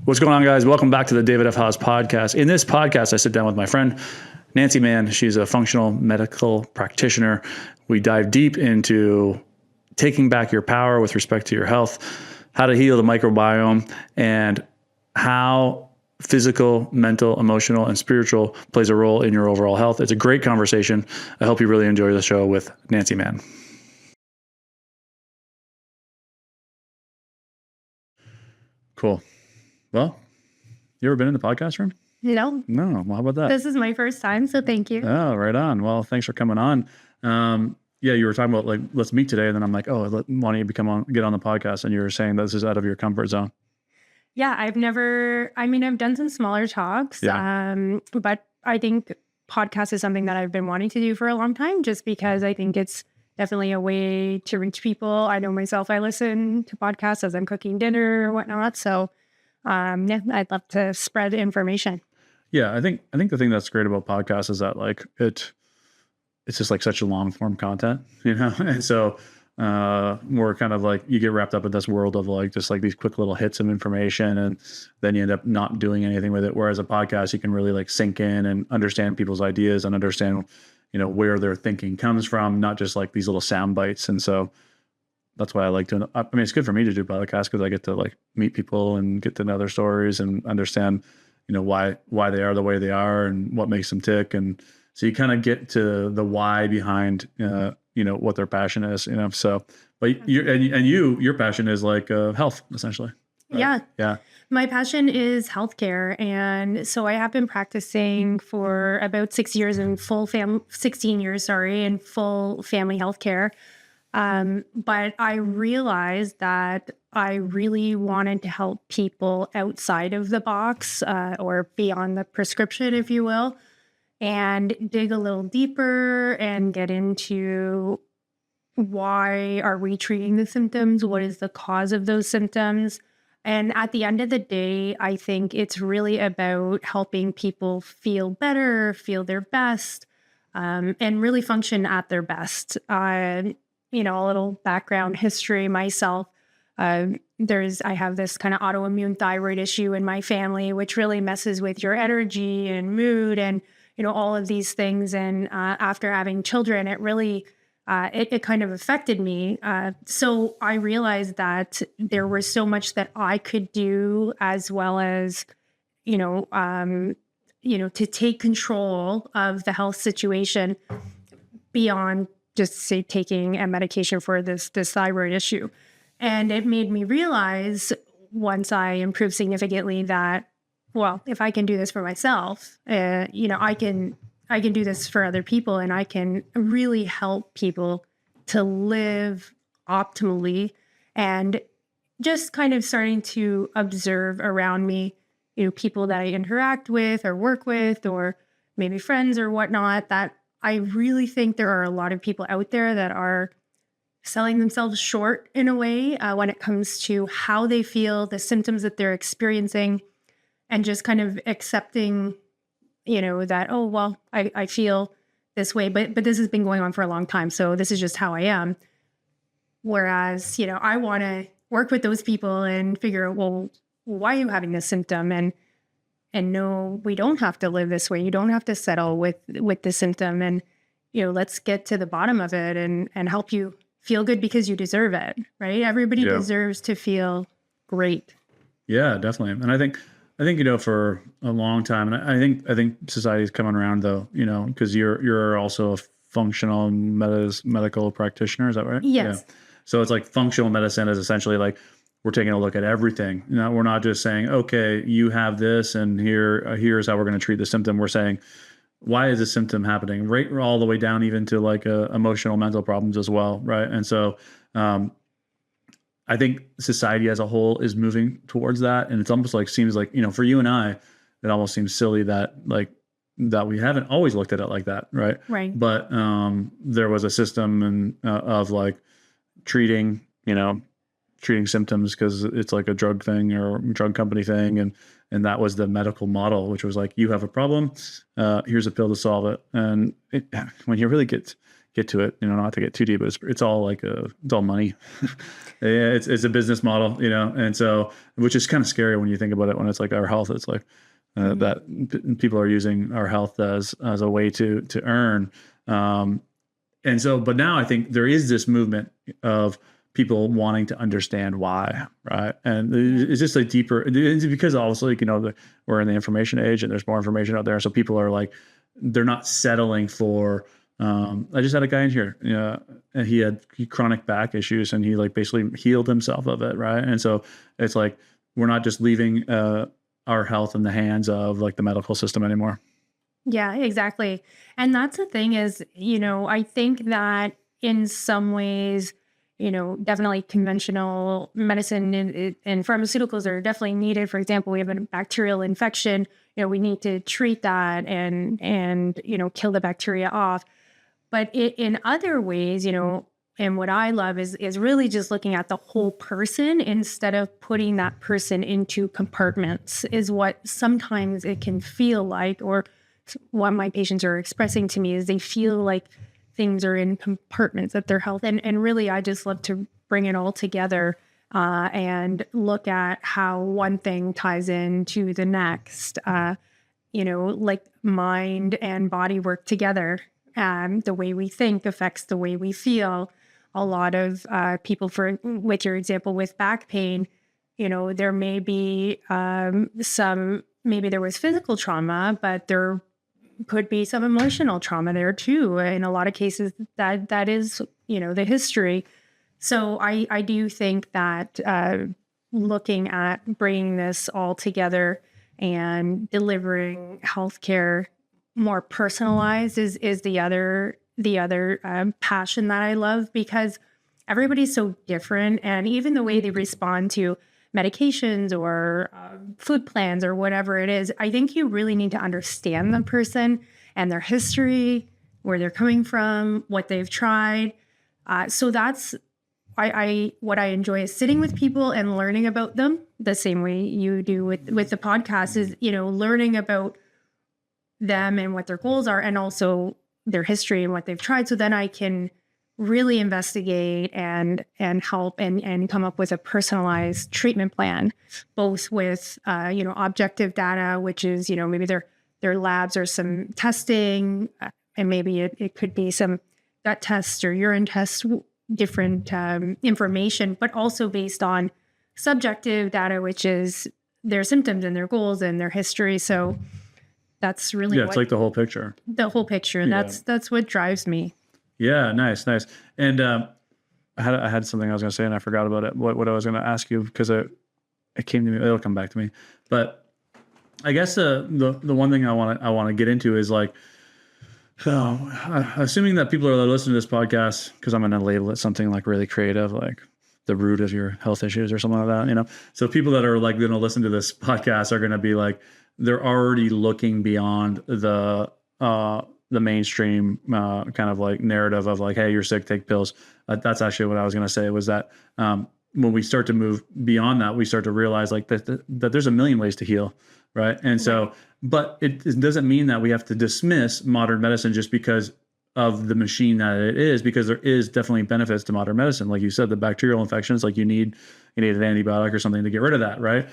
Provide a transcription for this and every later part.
What's going on, guys? Welcome back to the David F. Haas podcast. In this podcast, I sit down with my friend, Nancy Mahon. She's a functional medical practitioner. We dive deep into taking back your power with respect to your health, how to heal the microbiome, and how physical, mental, emotional, and spiritual plays a role in your overall health. It's a great conversation. I hope you really enjoy the show with Nancy Mahon. Cool. Well, you ever been in the podcast room? No. No. Well, how about that? This is my first time, so thank you. Oh, right on. Well, thanks for coming on. Yeah, you were talking about like, let's meet today. And then I'm like, oh, why don't you get on the podcast? And you were saying this is out of your comfort zone. Yeah, I've done some smaller talks, but I think podcast is something that I've been wanting to do for a long time, just because I think it's definitely a way to reach people. I know myself, I listen to podcasts as I'm cooking dinner or whatnot. So I'd love to spread information. Yeah, I think the thing that's great about podcasts is that like it's just like such a long form content, and so we're kind of like, you get wrapped up in this world of like just like these quick little hits of information, and then you end up not doing anything with it. Whereas a podcast, you can really like sink in and understand people's ideas and understand where their thinking comes from, not just like these little sound bites. And so that's why I like doing it. I mean, it's good for me to do podcasts because I get to like meet people and get to know their stories and understand, why they are the way they are and what makes them tick. And so you kind of get to the why behind, what their passion is, so, but your passion is like health, essentially. Right? Yeah. My passion is healthcare. And so I have been practicing for about 16 years in full family healthcare. But I realized that I really wanted to help people outside of the box, or beyond the prescription, if you will, and dig a little deeper and get into why are we treating the symptoms? What is the cause of those symptoms? And at the end of the day, I think it's really about helping people feel better, feel their best, and really function at their best. A little background history myself. I have this kind of autoimmune thyroid issue in my family, which really messes with your energy and mood and, all of these things. And after having children, it really, it kind of affected me. So I realized that there was so much that I could do, as well as, to take control of the health situation beyond just say taking a medication for this thyroid issue. And it made me realize, once I improved significantly, that, well, if I can do this for myself, I can do this for other people, and I can really help people to live optimally. And just kind of starting to observe around me, people that I interact with or work with, or maybe friends or whatnot, that I really think there are a lot of people out there that are selling themselves short in a way when it comes to how they feel, the symptoms that they're experiencing, and just kind of accepting, that, oh, well, I feel this way, but this has been going on for a long time, so this is just how I am. Whereas, I want to work with those people and figure out, well, why are you having this symptom? And no, we don't have to live this way. You don't have to settle with the symptom. And, let's get to the bottom of it and help you feel good, because you deserve it, right? Everybody deserves to feel great. Yeah, definitely. And I think, for a long time, and I think society's coming around though, because you're also a functional medical practitioner. Is that right? Yes. Yeah. So it's like functional medicine is essentially like, we're taking a look at everything. We're not just saying, okay, you have this and here's how we're going to treat the symptom. We're saying, why is this symptom happening? Right, all the way down even to like emotional, mental problems as well, right? And so I think society as a whole is moving towards that, and it's almost like, seems like, for you and I, it almost seems silly that we haven't always looked at it like that, right? Right. But there was a system of like treating symptoms because it's like a drug thing or drug company thing. And that was the medical model, which was like, you have a problem, here's a pill to solve it. And when you really get get to it, not to get too deep, but it's all like it's all money. Yeah, it's a business model, and so, which is kind of scary when you think about it, when it's like our health, it's like that people are using our health as a way to earn. And so, but now I think there is this movement of people wanting to understand why, right? And it's just like deeper, it's because also, like, we're in the information age and there's more information out there. So people are like, they're not settling for, I just had a guy in here, and he had chronic back issues, and he like basically healed himself of it, right? And so it's like, we're not just leaving our health in the hands of like the medical system anymore. Yeah, exactly. And that's the thing is, I think that in some ways, definitely conventional medicine and pharmaceuticals are definitely needed. For example, we have a bacterial infection, we need to treat that and kill the bacteria off. But in other ways, and what I love is really just looking at the whole person instead of putting that person into compartments, is what sometimes it can feel like, or what my patients are expressing to me is they feel like things are in compartments of their health. And really, I just love to bring it all together and look at how one thing ties into the next. Like mind and body work together. The way we think affects the way we feel. A lot of people, with your example with back pain, there may be maybe there was physical trauma, but there could be some emotional trauma there too. In a lot of cases, that is, the history. So I do think that looking at bringing this all together and delivering healthcare more personalized is the other passion that I love, because everybody's so different, and even the way they respond to medications or food plans or whatever it is, I think you really need to understand the person and their history, where they're coming from, what they've tried. So that's what I enjoy is sitting with people and learning about them the same way you do with the podcast, is, learning about them and what their goals are, and also their history and what they've tried. So then I can really investigate and help and come up with a personalized treatment plan, both with, objective data, which is, maybe their labs or some testing, and maybe it could be some gut tests or urine tests, different information, but also based on subjective data, which is their symptoms and their goals and their history. So that's really it's like the whole picture. The whole picture. Yeah. That's what drives me. Yeah, nice. And I had something I was going to say and I forgot about it. What I was going to ask you, because it came to me. It'll come back to me. But I guess the one thing I want to get into is like, assuming that people are listening to this podcast, because I'm going to label it something like really creative, like the root of your health issues or something like that. So people that are like going to listen to this podcast are going to be like, they're already looking beyond the mainstream kind of like narrative of like, hey, you're sick, take pills. That's actually what I was going to say, was that when we start to move beyond that, we start to realize like that there's a million ways to heal, right? And so, but it doesn't mean that we have to dismiss modern medicine just because of the machine that it is, because there is definitely benefits to modern medicine. Like you said, the bacterial infections, like you need an antibiotic or something to get rid of that, right?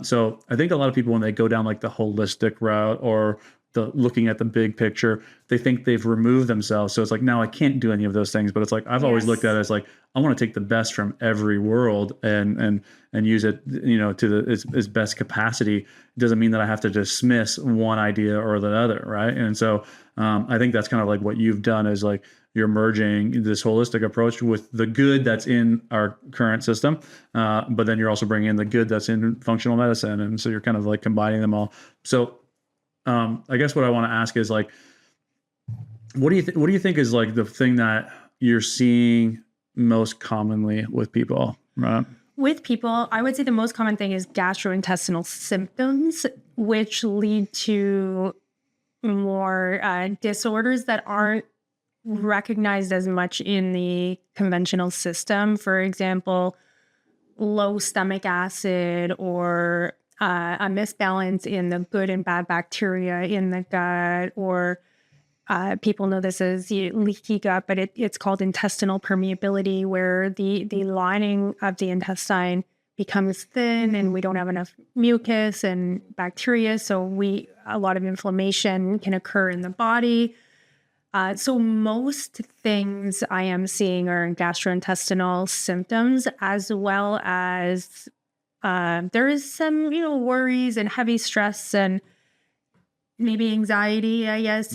So I think a lot of people, when they go down like the holistic route or the looking at the big picture, they think they've removed themselves. So it's like, now I can't do any of those things. But it's like, I've always looked at it as like, I want to take the best from every world and use it, to its best capacity. It doesn't mean that I have to dismiss one idea or the other, right? And so I think that's kind of like what you've done, is like you're merging this holistic approach with the good that's in our current system, but then you're also bringing in the good that's in functional medicine, and so you're kind of like combining them all. So I guess what I want to ask is like, what do you think is like the thing that you're seeing most commonly with people, right? With people, I would say the most common thing is gastrointestinal symptoms, which lead to more disorders that aren't recognized as much in the conventional system. For example, low stomach acid, or a misbalance in the good and bad bacteria in the gut, or people know this as leaky gut, but it's called intestinal permeability, where the lining of the intestine becomes thin and we don't have enough mucus and bacteria. So a lot of inflammation can occur in the body. So most things I am seeing are gastrointestinal symptoms, as well as there is some, worries and heavy stress and maybe anxiety, I guess.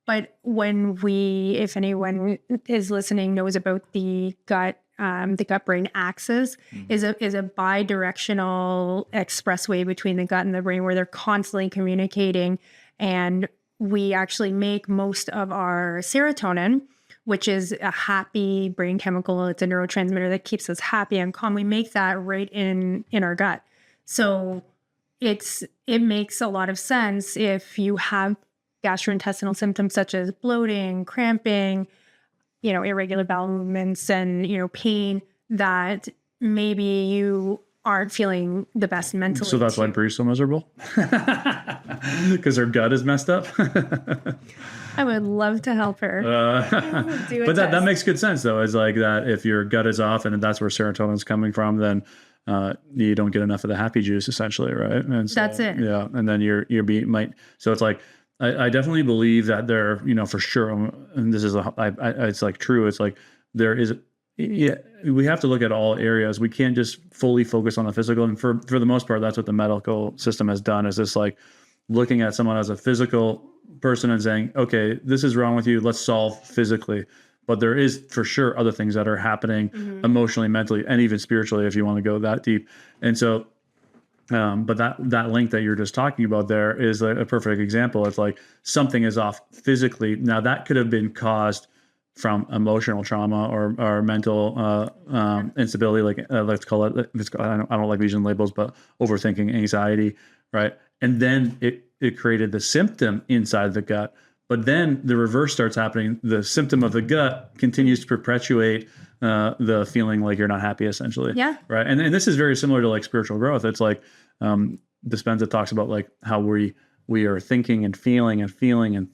But if anyone is listening knows about the gut-brain axis is a bi-directional expressway between the gut and the brain, where they're constantly communicating. And we actually make most of our serotonin, which is a happy brain chemical. It's a neurotransmitter that keeps us happy and calm. We make that right in our gut. So it makes a lot of sense if you have gastrointestinal symptoms such as bloating, cramping, irregular bowel movements, and pain, that maybe you aren't feeling the best mentally. So that's why Bree's so miserable? Because her gut is messed up? I would love to help her. But that makes good sense, though. Is like that if your gut is off and that's where serotonin is coming from, then you don't get enough of the happy juice, essentially, right? And so, that's it. Yeah, and then so it's like I definitely believe that there, for sure, and this is it's like true. It's like there is. Yeah, we have to look at all areas. We can't just fully focus on the physical. And for the most part, that's what the medical system has done, is this like looking at someone as a physical person and saying, okay, this is wrong with you. Let's solve physically. But there is for sure other things that are happening emotionally, mentally, and even spiritually, if you want to go that deep. And so, but that link that you're just talking about there is a perfect example. It's like something is off physically. Now that could have been caused from emotional trauma or mental instability, let's call it. I don't like using labels, but overthinking, anxiety, right? And then it created the symptom inside the gut. But then the reverse starts happening. The symptom of the gut continues to perpetuate the feeling like you're not happy, essentially. Yeah. Right. And this is very similar to like spiritual growth. It's like Dispenza talks about like how we are thinking and feeling and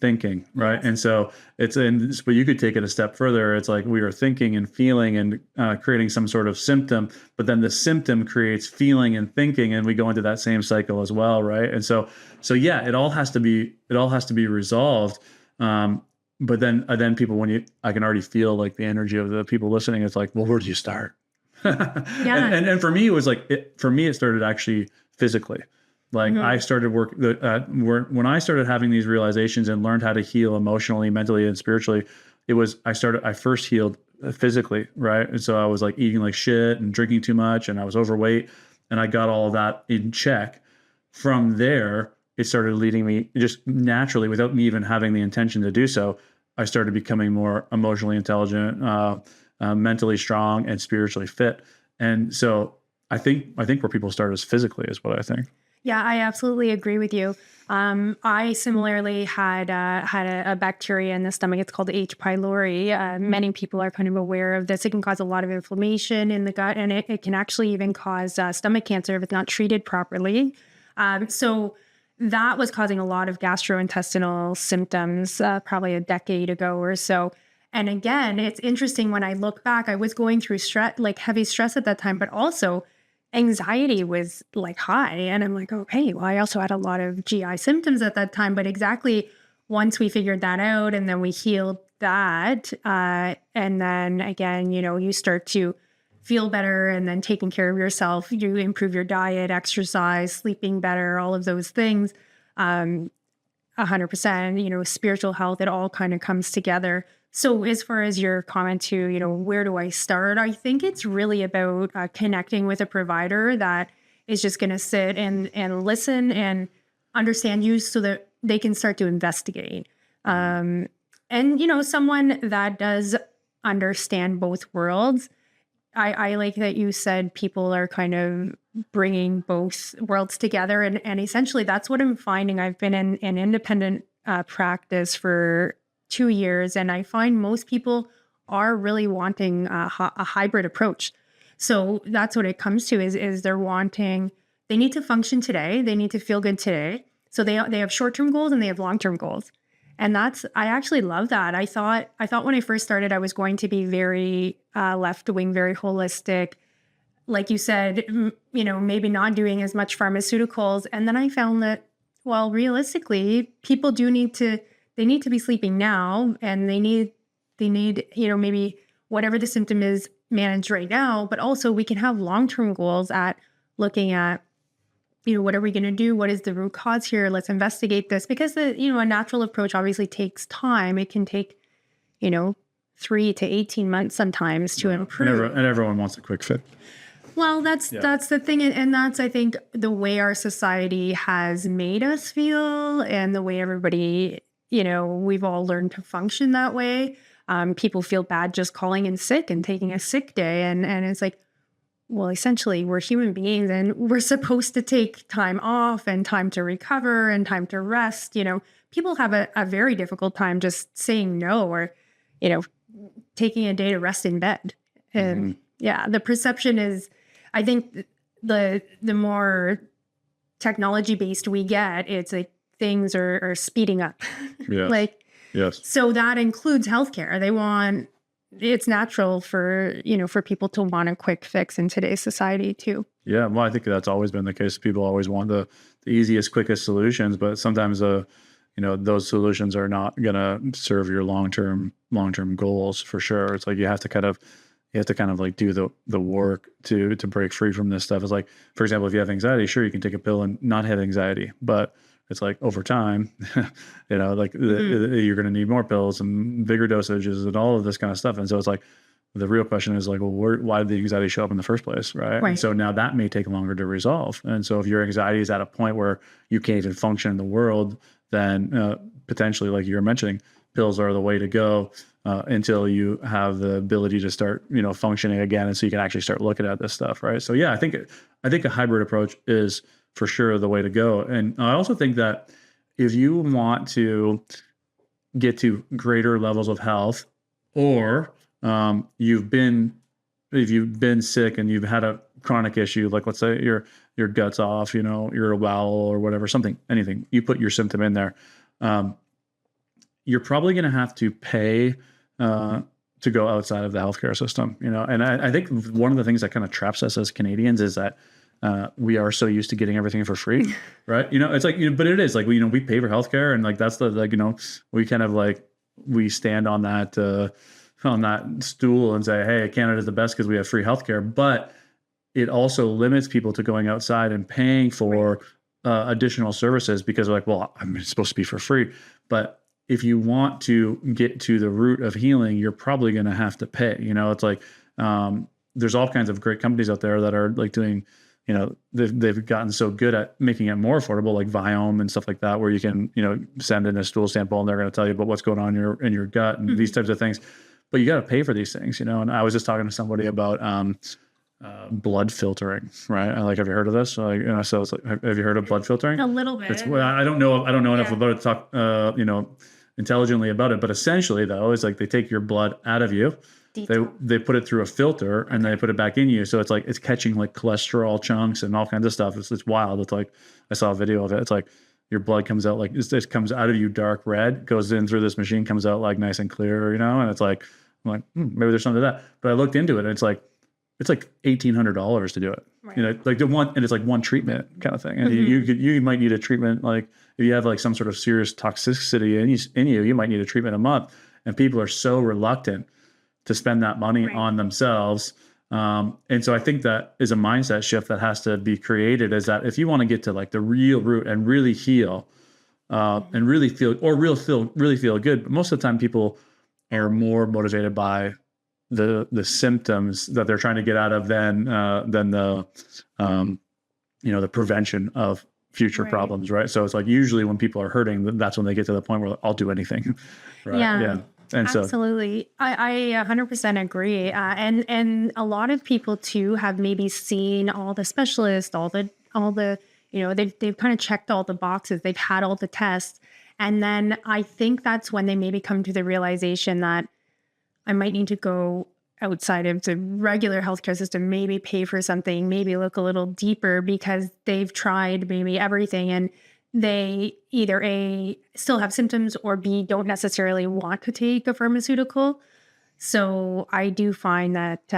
thinking, right? Yes. And so but you could take it a step further. It's like we are thinking and feeling and creating some sort of symptom, but then the symptom creates feeling and thinking, and we go into that same cycle as well, right? And so yeah, it all has to be resolved. But then people, I can already feel like the energy of the people listening. It's like, well, where do you start? Yeah. And for me, it was like, it started actually physically. Like I started when I started having these realizations and learned how to heal emotionally, mentally, and spiritually, I first healed physically, right? And so I was like eating like shit and drinking too much, and I was overweight, and I got all of that in check. From there, it started leading me just naturally, without me even having the intention to do so. I started becoming more emotionally intelligent, mentally strong, and spiritually fit. And so I think where people start is physically, is what I think. Yeah, I absolutely agree with you. I similarly had a bacteria in the stomach. It's called H. pylori. Many people are kind of aware of this. It can cause a lot of inflammation in the gut, and it can actually even cause stomach cancer if it's not treated properly. So that was causing a lot of gastrointestinal symptoms probably a decade ago or so. And again, it's interesting when I look back, I was going through heavy stress at that time, but also anxiety was like high. And I'm like, okay, well, I also had a lot of GI symptoms at that time. But exactly once we figured that out and then we healed that, and then again, you start to feel better, and then taking care of yourself, you improve your diet, exercise, sleeping better, all of those things. 100%, spiritual health, it all kind of comes together. So as far as your comment to, where do I start? I think it's really about connecting with a provider that is just going to sit and listen and understand you, so that they can start to investigate. And, someone that does understand both worlds. I like that you said people are kind of bringing both worlds together. And essentially that's what I'm finding. I've been in an independent practice for 2 years, and I find most people are really wanting a hybrid approach. So that's what it comes to is they need to function today. They need to feel good today. So they have short-term goals and they have long-term goals. And I actually love that. I thought when I first started, I was going to be very left wing, very holistic. Like you said, maybe not doing as much pharmaceuticals. And then I found that, well, realistically, people they need to be sleeping now, and they need, maybe whatever the symptom is managed right now, but also we can have long-term goals at looking at, what are we going to do? What is the root cause here? Let's investigate this, because a natural approach obviously takes time. It can take, 3 to 18 months sometimes to improve. And everyone wants a quick fix. Well, that's the thing. And that's, I think, the way our society has made us feel, and the way everybody, we've all learned to function that way. People feel bad just calling in sick and taking a sick day. And it's like, well, essentially, we're human beings, and we're supposed to take time off and time to recover and time to rest. People have a very difficult time just saying no, or, taking a day to rest in bed. And the perception is, I think the more technology based we get, it's like things are speeding up. Yes. Yes. So that includes healthcare. It's natural for people to want a quick fix in today's society too. Yeah. Well, I think that's always been the case. People always want the easiest, quickest solutions, but sometimes those solutions are not going to serve your long-term goals for sure. It's like you have to kind of like do the work to break free from this stuff. It's like, for example, if you have anxiety, sure, you can take a pill and not have anxiety, but it's like over time, you're going to need more pills and bigger dosages and all of this kind of stuff. And so it's like, the real question is like, well, why did the anxiety show up in the first place, right? And so now that may take longer to resolve. And so if your anxiety is at a point where you can't even function in the world, then potentially, like you were mentioning, pills are the way to go until you have the ability to start, functioning again, and so you can actually start looking at this stuff, right? So yeah, I think a hybrid approach is for sure the way to go. And I also think that if you want to get to greater levels of health, or if you've been sick and you've had a chronic issue, like let's say your gut's off, you're a bowel or whatever, anything, you put your symptom in there, you're probably going to have to pay to go outside of the healthcare system, and I think one of the things that kind of traps us as Canadians is that we are so used to getting everything for free, right? It's like, but it is like, we pay for healthcare, and like, that's we kind of like, we stand on that stool and say, hey, Canada's the best because we have free healthcare, but it also limits people to going outside and paying for additional services, because they're like, well, it's supposed to be for free. But if you want to get to the root of healing, you're probably going to have to pay. It's like, there's all kinds of great companies out there that are like doing, they've gotten so good at making it more affordable, like Viome and stuff like that, where you can, send in a stool sample and they're going to tell you about what's going on in your gut and these types of things. But you got to pay for these things, and I was just talking to somebody about blood filtering, right? Have you heard of this? So it's like, have you heard of blood filtering? A little bit. I don't know enough about it to talk, intelligently about it. But essentially, though, it's like they take your blood out of you, they put it through a filter, and they put it back in you. So it's like it's catching like cholesterol chunks and all kinds of stuff. It's wild. It's like, I saw a video of it. It's like your blood comes out like this comes out of you dark red, goes in through this machine, comes out like nice and clear, and it's like, I'm like, maybe there's something to that. But I looked into it, and it's like $1,800 to do it. Right. Like and it's like one treatment kind of thing. And you might need a treatment, like if you have like some sort of serious toxicity in you might need a treatment a month. And people are so reluctant to spend that money on themselves. And so I think that is a mindset shift that has to be created, is that if you want to get to like the real root and really heal, and really feel good, but most of the time people are more motivated by the symptoms that they're trying to get out of than the the prevention of future problems, right? So it's like, usually when people are hurting, that's when they get to the point where I'll do anything, right? Yeah. And absolutely. I 100% agree. And a lot of people too have maybe seen all the specialists, all the they've kind of checked all the boxes, they've had all the tests. And then I think that's when they maybe come to the realization that I might need to go outside of the regular healthcare system, maybe pay for something, maybe look a little deeper, because they've tried maybe everything. And they either A, still have symptoms, or B, don't necessarily want to take a pharmaceutical. So I do find that,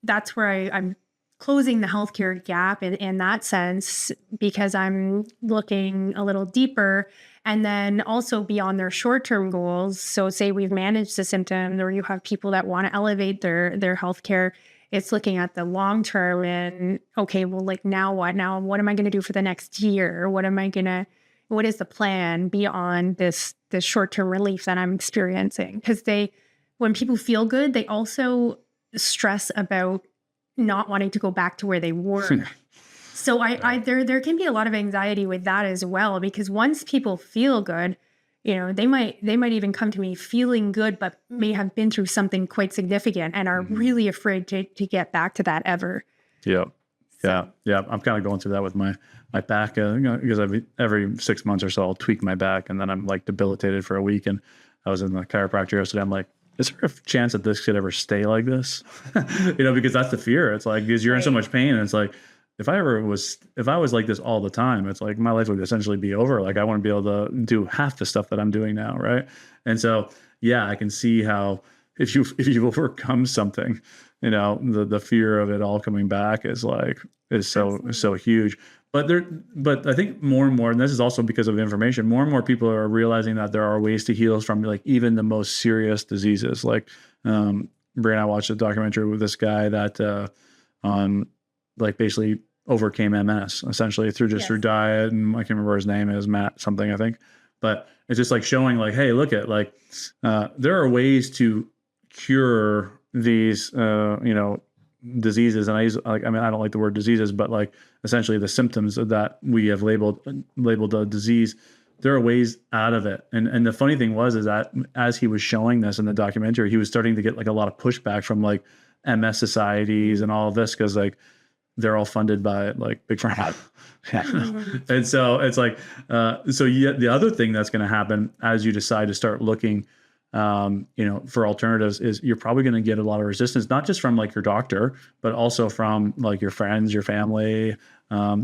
that's where I'm closing the healthcare gap in that sense, because I'm looking a little deeper, and then also beyond their short-term goals. So say we've managed the symptom, or you have people that want to elevate their healthcare. It's looking at the long term and, okay, well, like now what? Now what am I going to do for the next year? What is the plan beyond this short-term relief that I'm experiencing? Because when people feel good, they also stress about not wanting to go back to where they were. So there can be a lot of anxiety with that as well, because once people feel good, they might even come to me feeling good, but may have been through something quite significant and are really afraid to get back to that ever. Yeah. Yeah. Yeah. I'm kind of going through that with my back, because every 6 months or so, I'll tweak my back, and then I'm like debilitated for a week. And I was in the chiropractor yesterday. I'm like, is there a chance that this could ever stay like this? Because that's the fear. It's like, because you're in so much pain, and it's like, if I was like this all the time, it's like my life would essentially be over. Like I wouldn't be able to do half the stuff that I'm doing now. Right. And so, yeah, I can see how if you overcome something, the fear of it all coming back is so huge. But I think more and more, and this is also because of information, more and more people are realizing that there are ways to heal from like even the most serious diseases. Like, Brie and I watched a documentary with this guy that, like basically overcame MS essentially through diet. And I can't remember his name is Matt something, I think, but it's just like showing like, hey, look at like, there are ways to cure these, diseases. And I don't like the word diseases, but like essentially the symptoms that we have labeled a disease. There are ways out of it. And the funny thing is that as he was showing this in the documentary, he was starting to get like a lot of pushback from like MS societies and all of this, because like they're all funded by like big pharma. And so it's like, the other thing that's going to happen as you decide to start looking, for alternatives is you're probably going to get a lot of resistance, not just from like your doctor, but also from like your friends, your family,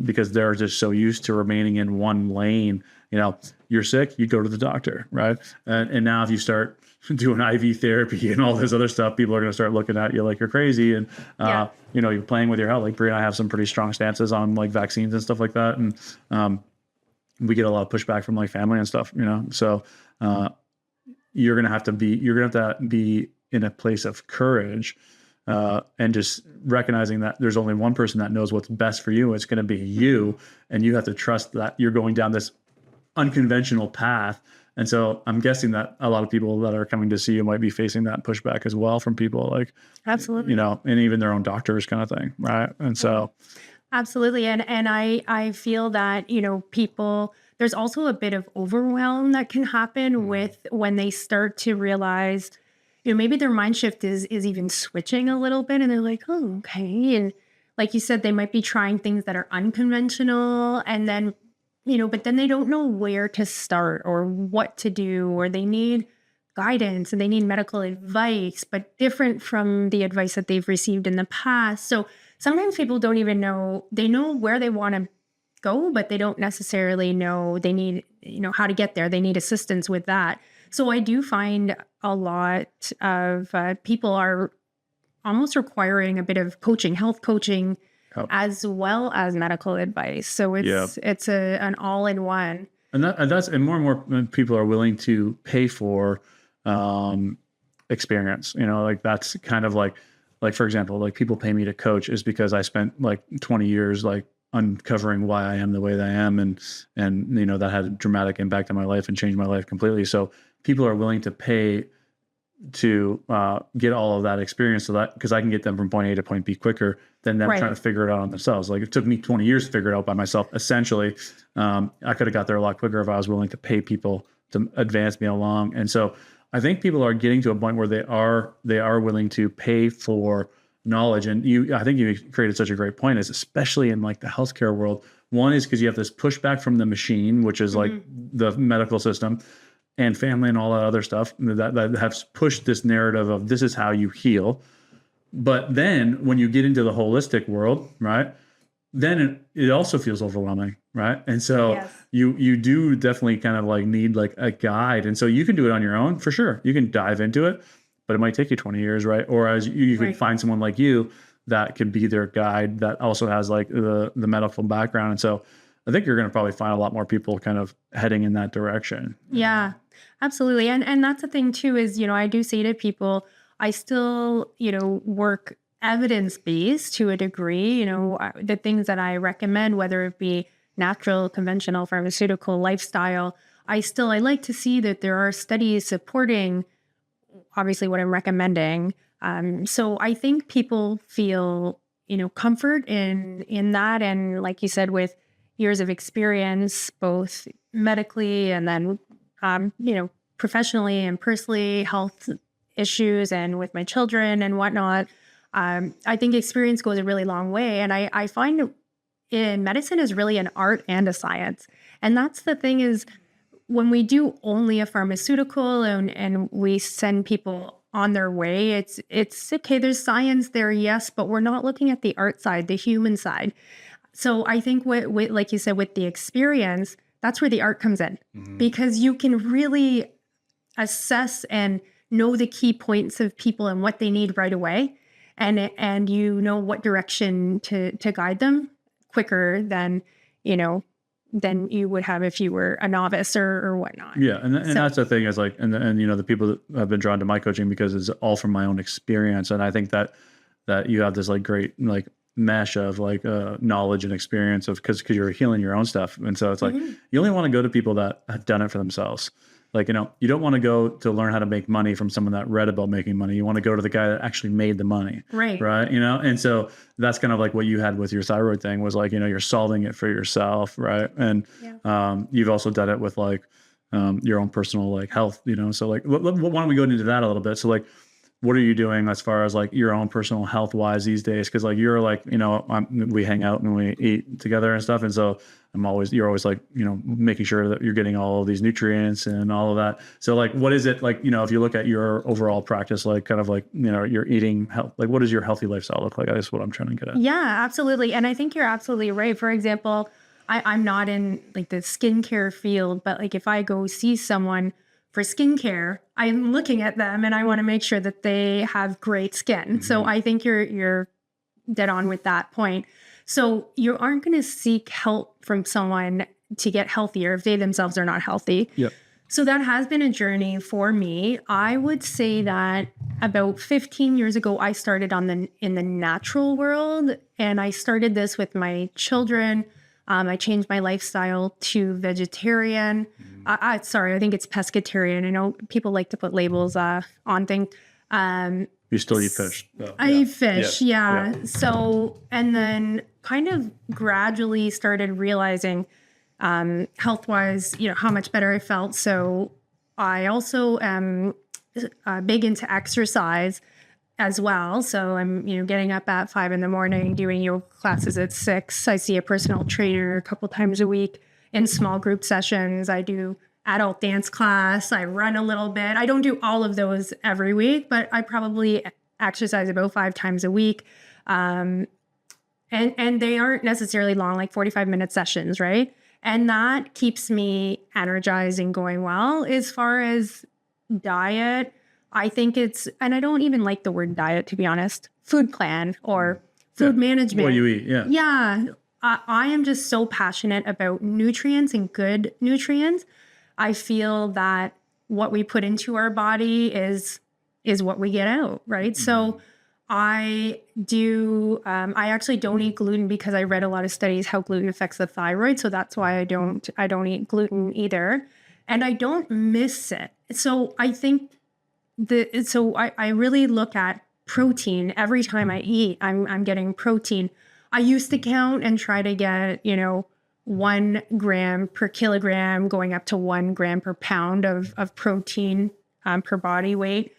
because they're just so used to remaining in one lane. You're sick, you go to the doctor, right? And now if you start doing IV therapy and all this other stuff, people are going to start looking at you like you're crazy. And, you're playing with your health. Like Brie and I have some pretty strong stances on like vaccines and stuff like that. And we get a lot of pushback from like family and stuff, so you're going to have to be in a place of courage, and just recognizing that there's only one person that knows what's best for you. It's going to be you. And you have to trust that you're going down this unconventional path. And so I'm guessing that a lot of people that are coming to see you might be facing that pushback as well from people like, absolutely, and even their own doctors kind of thing. Right. And so. Absolutely. And I feel that, people, there's also a bit of overwhelm that can happen with when they start to realize, maybe their mind shift is even switching a little bit, and they're like, oh, okay. And like you said, they might be trying things that are unconventional, and then, but then they don't know where to start or what to do, or they need guidance and they need medical advice, but different from the advice that they've received in the past. So sometimes people don't even know, they know where they want to go, but they don't necessarily know they need, how to get there. They need assistance with that. So I do find a lot of people are almost requiring a bit of coaching, health coaching, as well as medical advice. So it's an all-in-one. And more and more people are willing to pay for experience. Like that's kind of like for example, like people pay me to coach is because I spent like 20 years like uncovering why I am the way that I am, and that had a dramatic impact on my life and changed my life completely. So people are willing to pay to get all of that experience, so that because I can get them from point A to point B quicker than them trying to figure it out on themselves. Like it took me 20 years to figure it out by myself. Essentially, I could have got there a lot quicker if I was willing to pay people to advance me along. And so I think people are getting to a point where they are willing to pay for knowledge. And I think you created such a great point, is especially in like the healthcare world. One is because you have this pushback from the machine, which is like the medical system and family and all that other stuff that has pushed this narrative of this is how you heal. But then when you get into the holistic world, right, then it also feels overwhelming, right? And so Yes. you do definitely kind of like need like a guide. And so you can do it on your own for sure. You can dive into it, but it might take you 20 years, right? Or as you could Right. find someone like you that can be their guide that also has like the medical background. And so I think you're going to probably find a lot more people kind of heading in that direction. Yeah, absolutely. And that's the thing too is, I do say to people, I still, work evidence-based to a degree, the things that I recommend, whether it be natural, conventional, pharmaceutical, lifestyle, I like to see that there are studies supporting obviously what I'm recommending. So I think people feel, comfort in that. And like you said, with years of experience, both medically and then, professionally and personally, health issues and with my children and whatnot. I think experience goes a really long way. And I find in medicine is really an art and a science. And that's the thing is when we do only a pharmaceutical and we send people on their way, it's okay, there's science there, yes, but we're not looking at the art side, the human side. So I think with like you said, with the experience, that's where the art comes in because you can really assess and know the key points of people and what they need right away. And you know what direction to guide them quicker than, than you would have if you were a novice or whatnot. Yeah, and that's the thing is like, and the people that have been drawn to my coaching because it's all from my own experience, and I think that you have this like great like mesh of like knowledge and experience of because you're healing your own stuff, and so it's like you only want to go to people that have done it for themselves. Like, you don't want to go to learn how to make money from someone that read about making money. You want to go to the guy that actually made the money. Right. Right. And so that's kind of like what you had with your thyroid thing was like, you're solving it for yourself. Right. And you've also done it with like your own personal like health, so like, why don't we go into that a little bit? So like, what are you doing as far as like your own personal health wise these days? Cause like, you're like, we hang out and we eat together and stuff. And so you're always like, making sure that you're getting all of these nutrients and all of that. So like, what is it like, if you look at your overall practice, like kind of like, your eating health, like what does your healthy lifestyle look like? I guess what I'm trying to get at. Yeah, absolutely. And I think you're absolutely right. For example, I'm not in like the skincare field, but like if I go see someone for skincare, I'm looking at them and I want to make sure that they have great skin. So I think you're dead on with that point. So you aren't going to seek help from someone to get healthier if they themselves are not healthy. Yep. So that has been a journey for me. I would say that about 15 years ago, I started in the natural world, and I started this with my children. I changed my lifestyle to vegetarian. Sorry, I think it's pescatarian. I know people like to put labels on things. You still eat fish. So, I eat fish, yeah. So, and then kind of gradually started realizing health-wise, how much better I felt. So I also am big into exercise as well. So I'm, getting up at 5 a.m, doing yoga classes at 6. I see a personal trainer a couple times a week in small group sessions. I do adult dance class. I run a little bit. I don't do all of those every week, but I probably exercise about 5 times a week. And they aren't necessarily long, like 45-minute sessions, right? And that keeps me energized and going well. As far as diet, I think and I don't even like the word diet, to be honest, food plan or food management. What you eat, yeah. Yeah. I am just so passionate about nutrients and good nutrients. I feel that what we put into our body is what we get out, right? So I actually don't eat gluten because I read a lot of studies how gluten affects the thyroid. So that's why I don't eat gluten either. And I don't miss it. So I think I really look at protein every time I eat. I'm getting protein. I used to count and try to get, 1 gram per kilogram going up to 1 gram per pound of protein per body weight.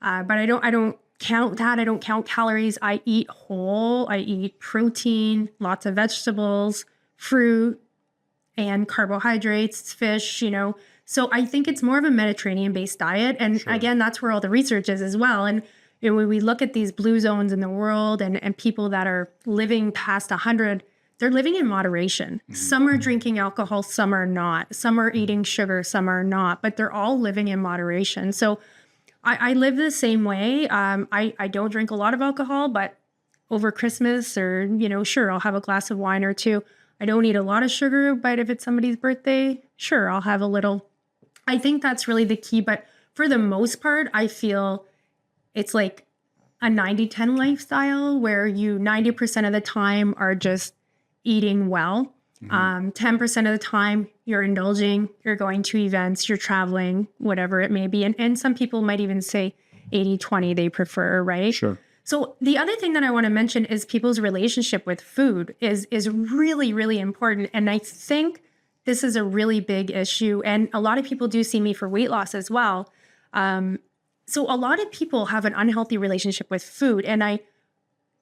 But I don't count that. I don't count calories. I eat whole. I eat protein, lots of vegetables, fruit, and carbohydrates, fish, So I think it's more of a Mediterranean-based diet. And again, that's where all the research is as well. And when we look at these blue zones in the world and people that are living past 100, they're living in moderation. Some are drinking alcohol, some are not. Some are eating sugar, some are not, but they're all living in moderation. So I live the same way. I don't drink a lot of alcohol, but over Christmas or, sure, I'll have a glass of wine or two. I don't eat a lot of sugar, but if it's somebody's birthday, sure, I'll have a little. I think that's really the key. But for the most part, I feel it's like a 90-10 lifestyle where you 90% of the time are just eating well. 10% of the time you're indulging, you're going to events, you're traveling, whatever it may be. And some people might even say 80-20 they prefer, right? Sure. So the other thing that I want to mention is people's relationship with food is really, really important. And I think this is a really big issue. And a lot of people do see me for weight loss as well. So a lot of people have an unhealthy relationship with food. And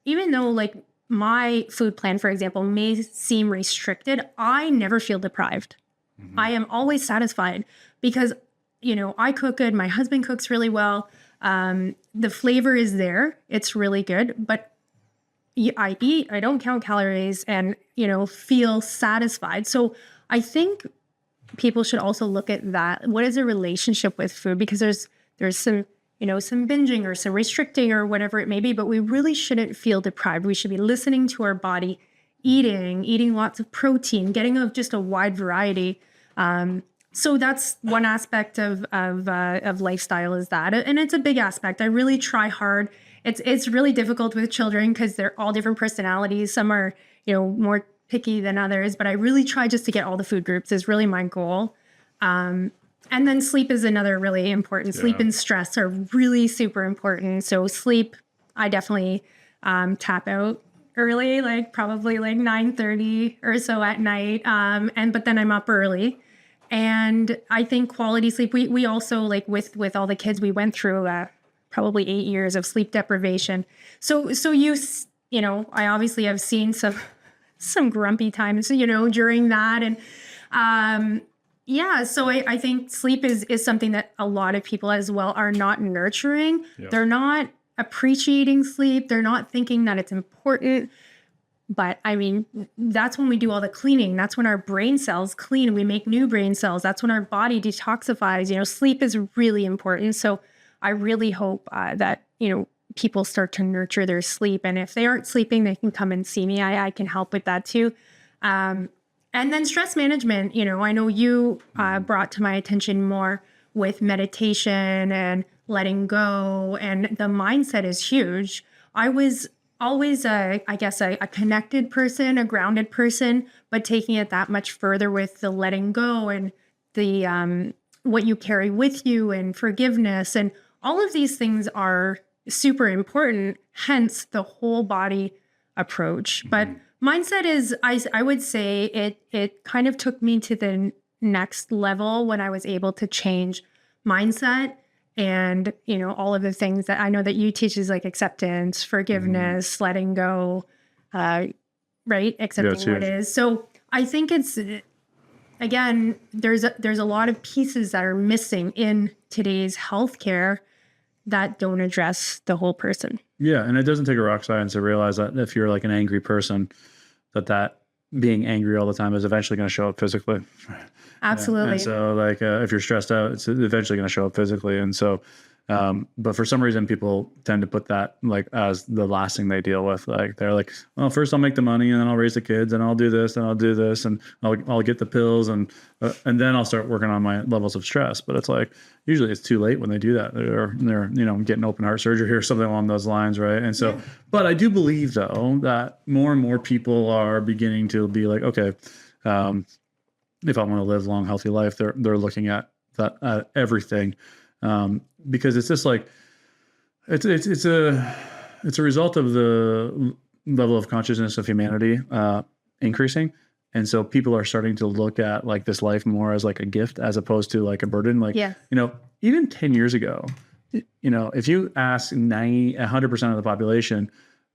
even though like my food plan, for example, may seem restricted, I never feel deprived. I am always satisfied because, I cook good. My husband cooks really well. The flavor is there. It's really good, but I eat, I don't count calories and, feel satisfied. So I think people should also look at that. What is a relationship with food? Because there's some, some binging or some restricting or whatever it may be, but we really shouldn't feel deprived. We should be listening to our body, eating lots of protein, getting just a wide variety. So that's one aspect of lifestyle is that, and it's a big aspect. I really try hard. It's really difficult with children because they're all different personalities. Some are, more picky than others, but I really try just to get all the food groups is really my goal. And then sleep is another really important. Sleep and stress are really super important. So sleep, I definitely tap out early, like probably like 9:30 or so at night. But then I'm up early. And I think quality sleep, we also like with all the kids, we went through probably 8 years of sleep deprivation. So I obviously have seen some grumpy times, during that. And so I think sleep is something that a lot of people as well are not nurturing. Yeah. They're not appreciating sleep. They're not thinking that it's important. But I mean, that's when we do all the cleaning. That's when our brain cells clean. We make new brain cells. That's when our body detoxifies. Sleep is really important. So I really hope that, people start to nurture their sleep. And if they aren't sleeping, they can come and see me. I can help with that too. And then stress management, I know you brought to my attention more with meditation and letting go. And the mindset is huge. I was always a connected person, a grounded person, but taking it that much further with the letting go and the what you carry with you and forgiveness. And all of these things are super important, hence the whole body approach. But mindset is, I would say it kind of took me to the next level when I was able to change mindset and, all of the things that I know that you teach is like acceptance, forgiveness, letting go, right? Accepting what is. So I think it's, again, there's a lot of pieces that are missing in today's healthcare that don't address the whole person. Yeah. And it doesn't take a rock science to realize that if you're like an angry person, that being angry all the time is eventually going to show up physically. Absolutely. And so like, if you're stressed out, it's eventually going to show up physically. And so, but for some reason people tend to put that like as the last thing they deal with. Like they're like, well, first I'll make the money and then I'll raise the kids and I'll do this and I'll do this and I'll get the pills and then I'll start working on my levels of stress. But it's like, usually it's too late when they do that. They're getting open heart surgery or something along those lines. Right. And so, but I do believe though, that more and more people are beginning to be like, okay, if I want to live a long, healthy life, they're looking at that, everything. Because it's just like, it's a result of the level of consciousness of humanity, increasing. And so people are starting to look at like this life more as like a gift as opposed to like a burden. Like, even 10 years ago, if you ask 100% of the population,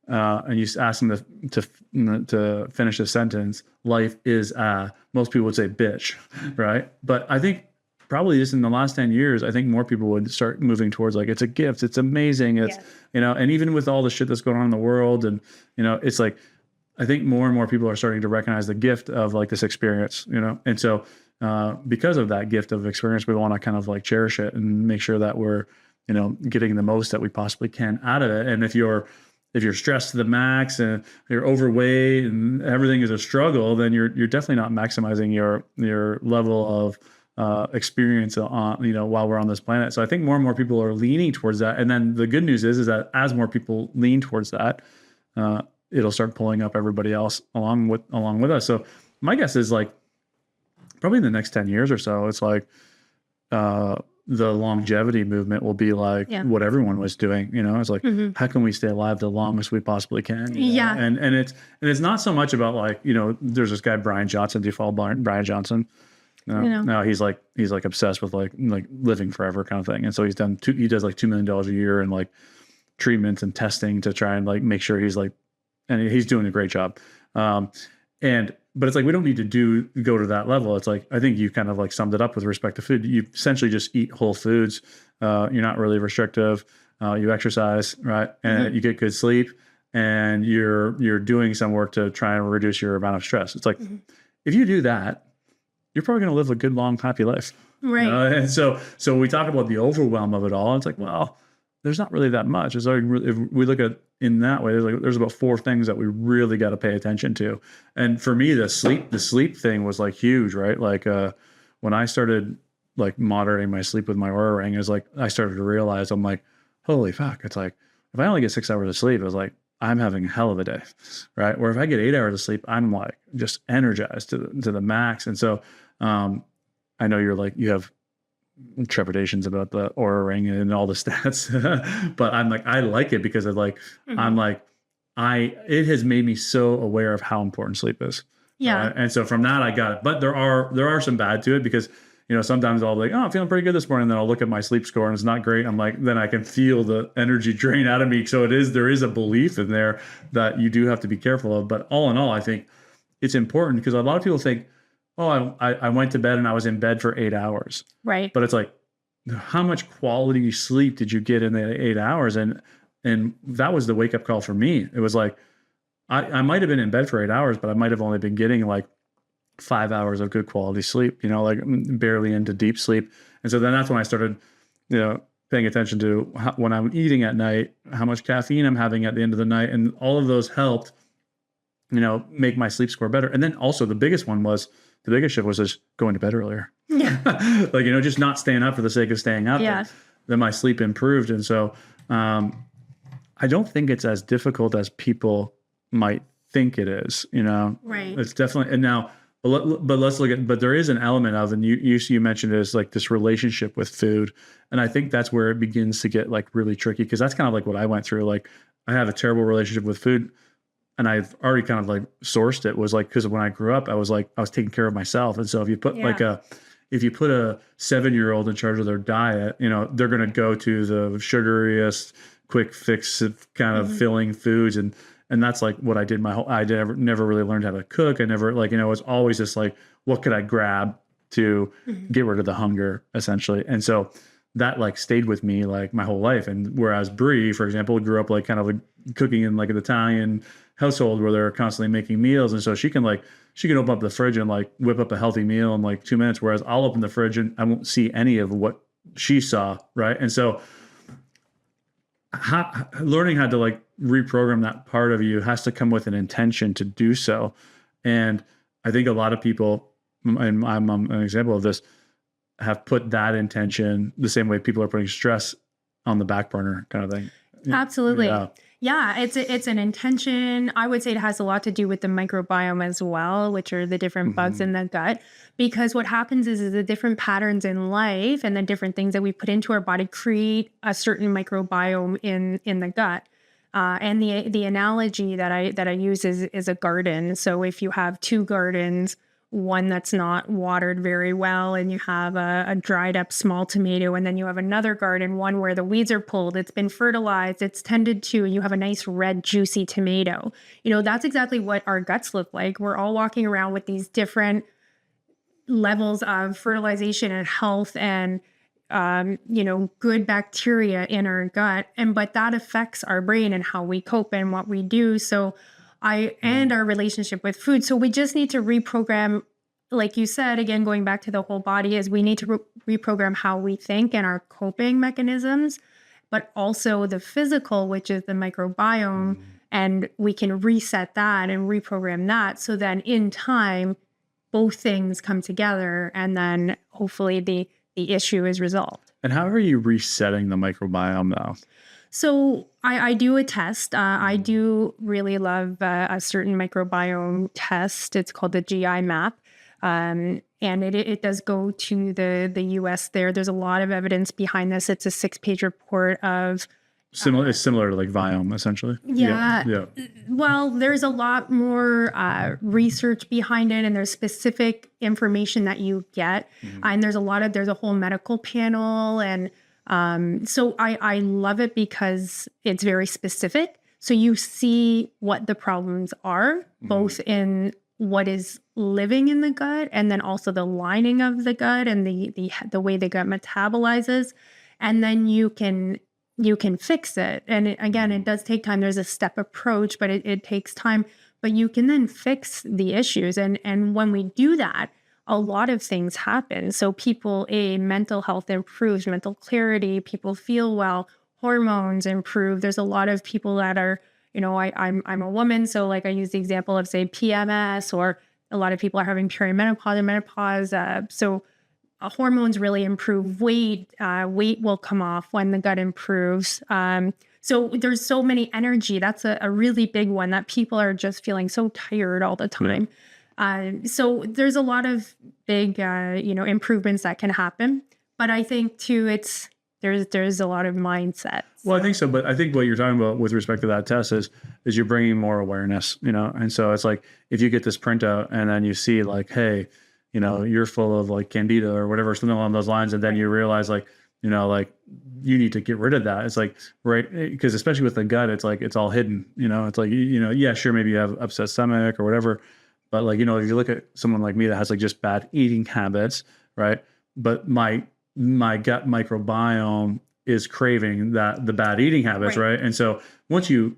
and you ask them to finish a sentence, life is, most people would say bitch, right? But I think probably just in the last 10 years, I think more people would start moving towards like, it's a gift. It's amazing. It's, and even with all the shit that's going on in the world and, it's like, I think more and more people are starting to recognize the gift of like this experience, and so because of that gift of experience, we want to kind of like cherish it and make sure that we're getting the most that we possibly can out of it. And if you're stressed to the max and you're overweight and everything is a struggle, then you're definitely not maximizing your level of experience on while we're on this planet. So I think more and more people are leaning towards that. And then the good news is that as more people lean towards that, it'll start pulling up everybody else along with us. So my guess is like probably in the next 10 years or so, it's like the longevity movement will be like what everyone was doing. It's like, how can we stay alive the longest we possibly can? Yeah. And it's not so much about like, there's this guy, Brian Johnson. Do you follow Brian Johnson? No, he's like obsessed with like living forever kind of thing. And so he does like $2 million a year in like treatments and testing to try and like make sure he's like, and he's doing a great job. But it's like, we don't need to go to that level. It's like, I think you kind of like summed it up with respect to food. You essentially just eat whole foods. You're not really restrictive. You exercise, right? And you get good sleep, and you're doing some work to try and reduce your amount of stress. It's like, if you do that, you're probably going to live a good, long, happy life. Right. And so we talk about the overwhelm of it all. It's like, well, there's not really that much. It's like, if we look at in that way, there's about 4 things that we really got to pay attention to. And for me, the sleep thing was like huge, right? Like when I started like moderating my sleep with my Oura ring, is like I started to realize, I'm like, holy fuck! It's like if I only get 6 hours of sleep, it's like I'm having a hell of a day, right? Where if I get 8 hours of sleep, I'm like just energized to the max. And so I know you have trepidations about the Oura ring and all the stats, but I'm like, I like it because of like, I'm like, it has made me so aware of how important sleep is. Yeah. And so from that I got it, but there are some bad to it because, sometimes I'll be like, oh, I'm feeling pretty good this morning. And then I'll look at my sleep score and it's not great. I'm like, then I can feel the energy drain out of me. So there is a belief in there that you do have to be careful of, but all in all, I think it's important because a lot of people think, oh, I went to bed and I was in bed for 8 hours. Right. But it's like, how much quality sleep did you get in the 8 hours? And that was the wake up call for me. It was like, I might have been in bed for 8 hours, but I might have only been getting like 5 hours of good quality sleep, like barely into deep sleep. And so then that's when I started, paying attention to when I'm eating at night, how much caffeine I'm having at the end of the night. And all of those helped, make my sleep score better. And then also the biggest shift was just going to bed earlier. Yeah. Like, just not staying up for the sake of staying up. Yeah. Then my sleep improved. And so I don't think it's as difficult as people might think it is, Right. It's definitely, and now, but let's look at, but there is an element of, and you mentioned it as like this relationship with food. And I think that's where it begins to get like really tricky. Cause that's kind of like what I went through. Like I have a terrible relationship with food. And I've already kind of like sourced it was like, because when I grew up, I was taking care of myself. And so if you put if you put a 7-year-old in charge of their diet, they're going to go to the sugariest, quick fix kind of filling foods. And that's like what I did never really learned how to cook. I never it was always just like, what could I grab to get rid of the hunger essentially. And so that like stayed with me like my whole life. And whereas Brie, for example, grew up like kind of like cooking in like an Italian household where they're constantly making meals. And so she can open up the fridge and like whip up a healthy meal in like 2 minutes. Whereas I'll open the fridge and I won't see any of what she saw. Right. And so learning how to like reprogram that part of you has to come with an intention to do so. And I think a lot of people, and I'm an example of this, have put that intention the same way people are putting stress on the back burner kind of thing. Absolutely. Yeah, it's an intention. I would say it has a lot to do with the microbiome as well, which are the different bugs in the gut. Because what happens is the different patterns in life and the different things that we put into our body create a certain microbiome in the gut. And the analogy that I use is a garden. So if you have 2 gardens, one that's not watered very well, and you have a dried up small tomato, and then you have another garden, one where the weeds are pulled, it's been fertilized, it's tended to, and you have a nice red juicy tomato. That's exactly what our guts look like. We're all walking around with these different levels of fertilization and health and good bacteria in our gut, but that affects our brain and how we cope and what we do. So and our relationship with food. So we just need to reprogram, like you said, again, going back to the whole body, is we need to reprogram how we think and our coping mechanisms, but also the physical, which is the microbiome. And we can reset that and reprogram that. So then in time, both things come together, and then hopefully the issue is resolved. And how are you resetting the microbiome now? So I do a test. I do really love a certain microbiome test. It's called the GI map. And it does go to the US there. There's a lot of evidence behind this. It's a 6-page report of It's similar to like Viome, essentially. Yeah. Well, there's a lot more research behind it, and there's specific information that you get. And there's a whole medical panel. And so I love it because it's very specific. So you see what the problems are, both in what is living in the gut, and then also the lining of the gut and the way the gut metabolizes. And then you can fix it. And it does take time. There's a step approach, but it takes time. But you can then fix the issues. And when we do that, a lot of things happen. So mental health improves, mental clarity, people feel well, hormones improve. There's a lot of people that are, I'm a woman. So like I use the example of, say, PMS, or a lot of people are having perimenopause and menopause. So hormones really improve. Weight will come off when the gut improves. So there's so many energy. That's a really big one, that people are just feeling so tired all the time. So there's a lot of big, improvements that can happen. But I think too, there's a lot of mindset. Well, I think so. But I think what you're talking about with respect to that test is you're bringing more awareness, and so it's like, if you get this printout and then you see like, hey, you're full of like candida or whatever, something along those lines. And then you realize like, like you need to get rid of that. It's like, right. Because especially with the gut, it's like, it's all hidden, it's like, yeah, sure. Maybe you have upset stomach or whatever. But like, if you look at someone like me that has like just bad eating habits, right? But my gut microbiome is craving the bad eating habits. Right. And so once you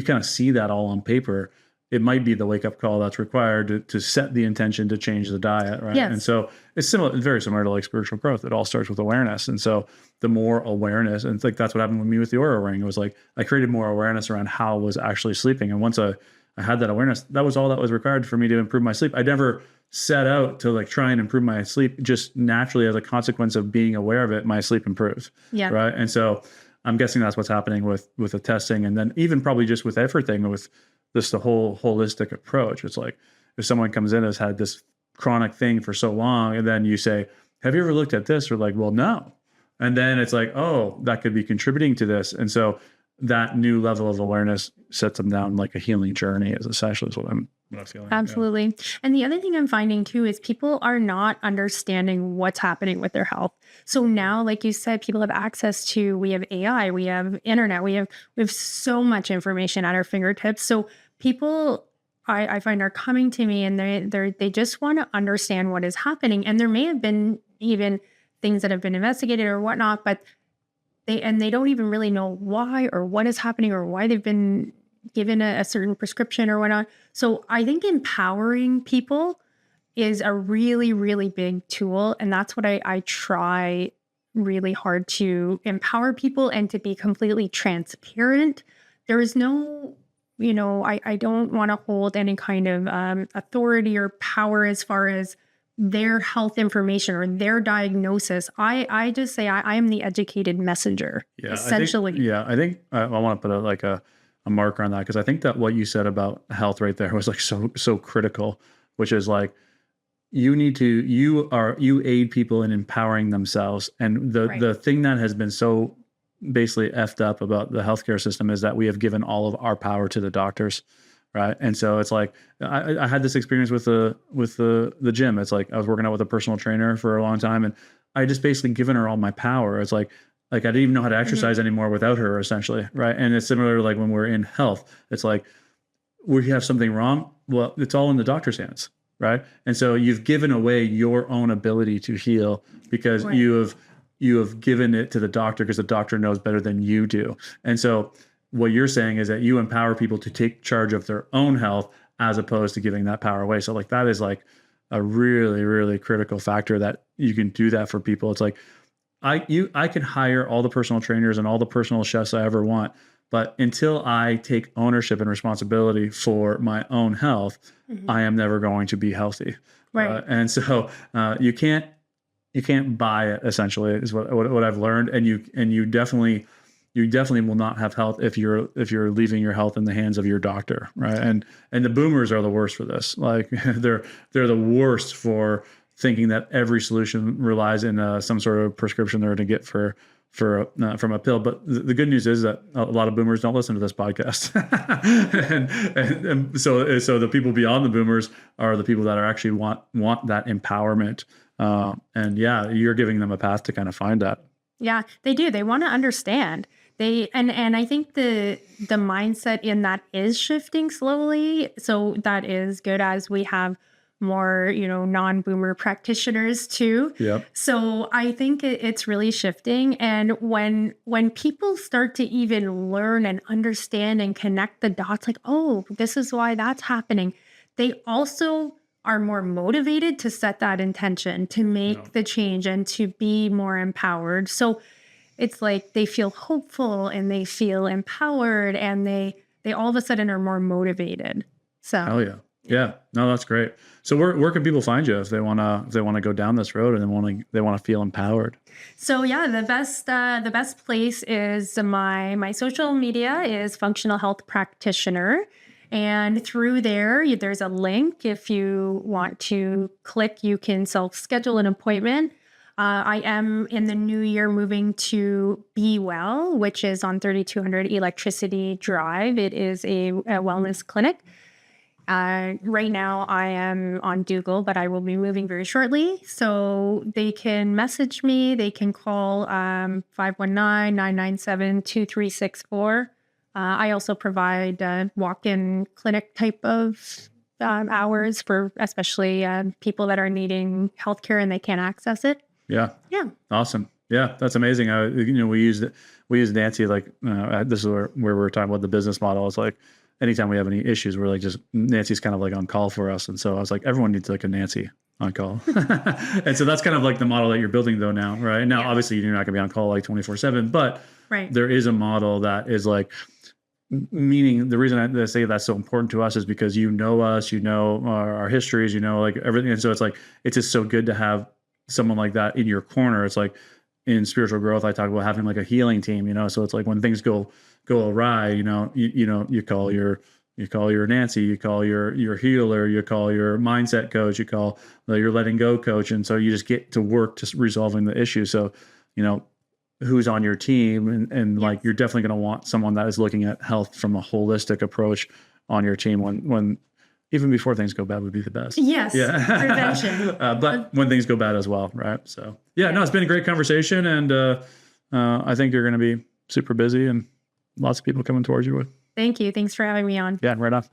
kind of see that all on paper, it might be the wake-up call that's required to set the intention to change the diet, right? Yes. And so it's very similar to like spiritual growth. It all starts with awareness. And so the more awareness, and it's like that's what happened with me with the Oura Ring. It was like I created more awareness around how I was actually sleeping. And once I had that awareness, that was all that was required for me to improve my sleep. I never set out to like try and improve my sleep. Just naturally, as a consequence of being aware of it, my sleep improved. Yeah. Right. And so I'm guessing that's what's happening with the testing, and then even probably just with everything, with just the whole holistic approach. It's like if someone comes in and has had this chronic thing for so long, and then you say, have you ever looked at this? Or like, well, no. And then it's like, oh, that could be contributing to this. And so that new level of awareness sets them down like a healing journey, is essentially what I'm feeling. Absolutely. Yeah. And the other thing I'm finding too is people are not understanding what's happening with their health. So now, like you said, people have access to, we have AI, we have internet, we have so much information at our fingertips. So people, I find, are coming to me and they just want to understand what is happening. And there may have been even things that have been investigated or whatnot, but they don't even really know why or what is happening or why they've been given a certain prescription or whatnot. So I think empowering people is a really, really big tool. And that's what I try really hard to empower people and to be completely transparent. There is no, I don't want to hold any kind of authority or power as far as their health information or their diagnosis. I just say I am the educated messenger, essentially. I think I want to put a marker on that, because I think that what you said about health right there was like so critical, which is like you aid people in empowering themselves. And the thing that has been so basically effed up about the healthcare system is that we have given all of our power to the doctors. Right. And so it's like, I had this experience with the gym. It's like, I was working out with a personal trainer for a long time, and I just basically given her all my power. It's like I didn't even know how to exercise anymore without her, essentially. Right. And it's similar to like when we're in health, it's like, we have something wrong. Well, it's all in the doctor's hands. Right. And so you've given away your own ability to heal because you have given it to the doctor, because the doctor knows better than you do. And so what you're saying is that you empower people to take charge of their own health as opposed to giving that power away. So like that is like a really, really critical factor that you can do that for people. It's like I can hire all the personal trainers and all the personal chefs I ever want, but until I take ownership and responsibility for my own health, I am never going to be healthy. Right. And so you can't buy it, essentially, is what I've learned. And you definitely will not have health if you're leaving your health in the hands of your doctor, right? And the boomers are the worst for this. Like they're the worst for thinking that every solution relies in some sort of prescription they're going to get from a pill. But the good news is that a lot of boomers don't listen to this podcast. and so the people beyond the boomers are the people that are actually want that empowerment. And yeah, you're giving them a path to kind of find that. Yeah, they do. They want to understand. And I think the mindset in that is shifting slowly. So that is good as we have more, non-boomer practitioners too. Yep. So I think it's really shifting. And when people start to even learn and understand and connect the dots, like, oh, this is why that's happening, they also are more motivated to set that intention, to make the change and to be more empowered. So it's like they feel hopeful and they feel empowered and they all of a sudden are more motivated. So hell yeah. Yeah. No, that's great. So where can people find you if they want to go down this road and they want to feel empowered? So yeah, the best place is my social media is Functional Health Practitioner. And through there's a link. If you want to click, you can self-schedule an appointment. I am in the new year moving to Be Well, which is on 3200 Electricity Drive. It is a wellness clinic. Right now I am on Dougal, but I will be moving very shortly. So they can message me. They can call 519-997-2364. I also provide walk-in clinic type of hours for especially people that are needing healthcare and they can't access it. Yeah. Yeah. Awesome. Yeah, that's amazing. We use Nancy, like this is where we're talking about the business model. It's like anytime we have any issues, we're like, just Nancy's kind of like on call for us. And so I was like, everyone needs like a Nancy on call. And so that's kind of like the model that you're building though now, right? Now, obviously you're not gonna be on call like 24/7, but there is a model that is like, meaning the reason I say that's so important to us is because you know us, you know our histories, you know, like everything. And so it's like, it's just so good to have someone like that in your corner. It's like in spiritual growth, I talk about having like a healing team, so it's like when things go awry, you call your Nancy, you call your healer, you call your mindset coach, you call your letting go coach. And so you just get to work to resolving the issue. So, who's on your team and like, you're definitely going to want someone that is looking at health from a holistic approach on your team when even before things go bad would be the best. Yes. Yeah. Prevention. But when things go bad as well. Right. So no, it's been a great conversation. And I think you're going to be super busy and lots of people coming towards you. Thank you. Thanks for having me on. Yeah. Right on.